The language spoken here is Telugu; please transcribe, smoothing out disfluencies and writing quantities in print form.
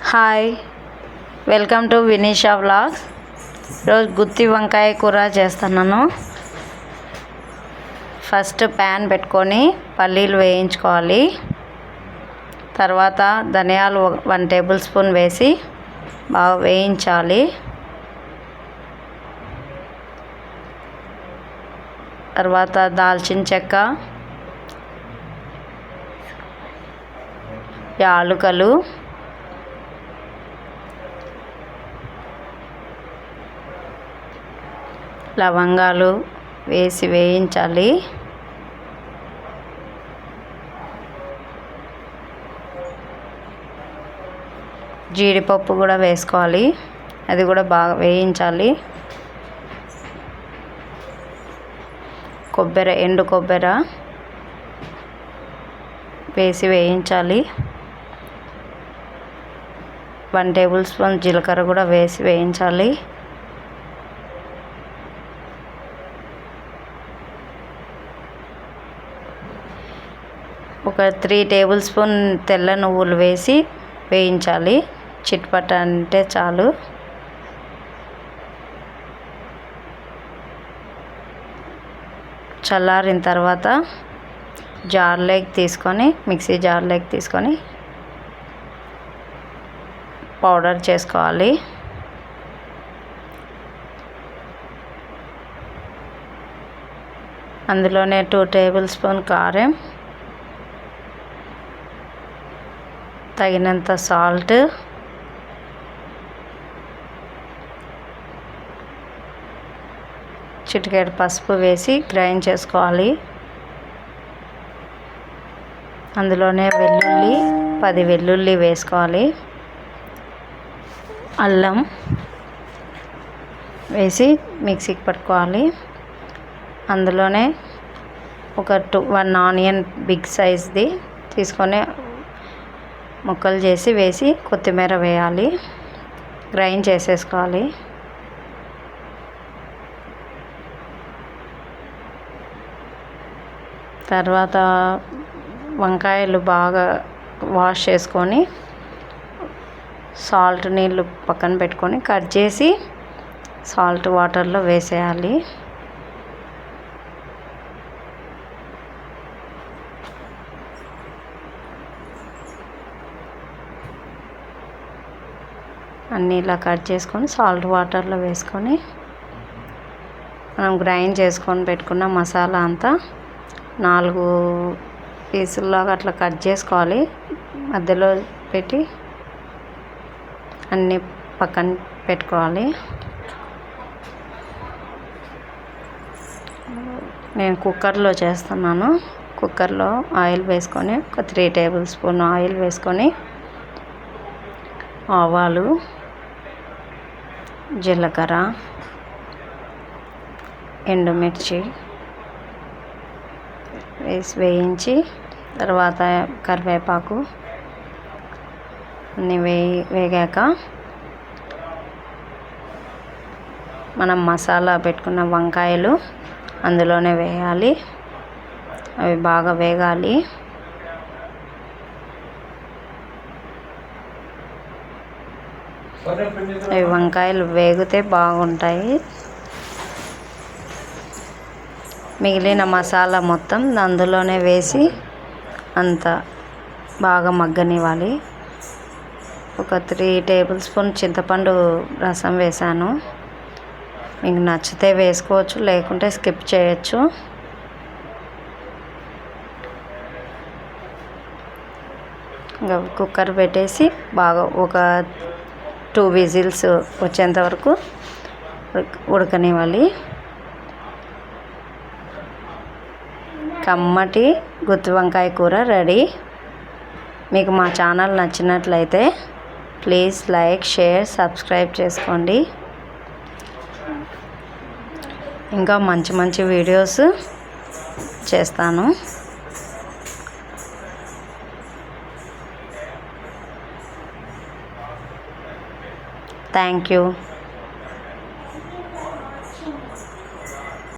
Hi, welcome to Vinisha vlogs. ఈరోజు గుత్తి వంకాయ కూర చేస్తున్నాను. ఫస్ట్ ప్యాన్ పెట్టుకొని పల్లీలు వేయించుకోవాలి. తర్వాత ధనియాలు 1 టేబుల్ స్పూన్ వేసి బాగా వేయించాలి. తర్వాత దాల్చిన చెక్క, యాలకులు, లవంగాలు వేసి వేయించాలి. జీడిపప్పు కూడా వేసుకోవాలి, అది కూడా బాగా వేయించాలి. ఎండు కొబ్బరి వేసి వేయించాలి. 1 టేబుల్ స్పూన్ జీలకర్ర కూడా వేసి వేయించాలి. ఒక 3 టేబుల్ స్పూన్ తెల్ల నువ్వులు వేసి వేయించాలి. చిట్పట అంటే చాలు. చల్లారిన తర్వాత మిక్సీ జార్లోకి తీసుకొని పౌడర్ చేసుకోవాలి. అందులోనే 2 టేబుల్ స్పూన్ కారం, తగినంత సాల్ట్, చిటికెడు పసుపు వేసి గ్రైండ్ చేసుకోవాలి. అందులోనే 10 వెల్లుల్లి వేసుకోవాలి. అల్లం వేసి మిక్సీకి పట్టుకోవాలి. అందులోనే ఒక 1 ఆనియన్ బిగ్ సైజ్ది తీసుకొని ముక్కలు చేసి వేసి కొత్తిమీర వేయాలి. గ్రైండ్ చేసేసుకోవాలి. తర్వాత వంకాయలు బాగా వాష్ చేసుకొని సాల్ట్ నీళ్ళు పక్కన పెట్టుకొని కట్ చేసి సాల్ట్ వాటర్లో వేసేయాలి. అన్నీ ఇలా కట్ చేసుకొని సాల్ట్ వాటర్లో వేసుకొని మనం గ్రైండ్ చేసుకొని పెట్టుకున్న మసాలా అంతా 4 పీసుల్లాగా అట్లా కట్ చేసుకోవాలి. మధ్యలో పెట్టి అన్నీ పక్కన పెట్టుకోవాలి. నేను కుక్కర్లో చేస్తున్నాను. కుక్కర్లో ఆయిల్ వేసుకొని ఒక 3 టేబుల్ స్పూన్ ఆయిల్ వేసుకొని ఆవాలు, జీలకర్ర, ఎండుమిర్చి వేసి వేయించి తర్వాత కరివేపాకు అన్నీ వేగాక మనం మసాలా పెట్టుకున్న వంకాయలు అందులోనే వేయాలి. అవి బాగా వేగాలి. అవి వంకాయలు వేగితే బాగుంటాయి. మిగిలిన మసాలా మొత్తం అందులోనే వేసి అంత బాగా మగ్గనివ్వాలి. ఒక 3 టేబుల్ స్పూన్ చింతపండు రసం వేసాను. మీకు నచ్చితే వేసుకోవచ్చు, లేకుంటే స్కిప్ చేయొచ్చు. ఇంకా కుక్కర్ పెట్టేసి బాగా ఒక 2 విజిల్స్ వచ్చేంత వరకు ఉడకనివ్వాలి. కమ్మటి గుత్తి వంకాయ కూర రెడీ. మీకు మా ఛానల్ నచ్చినట్లయితే ప్లీజ్ లైక్, షేర్, సబ్స్క్రైబ్ చేసుకోండి. ఇంకా మంచి మంచి వీడియోస్ చేస్తాను. Thank you.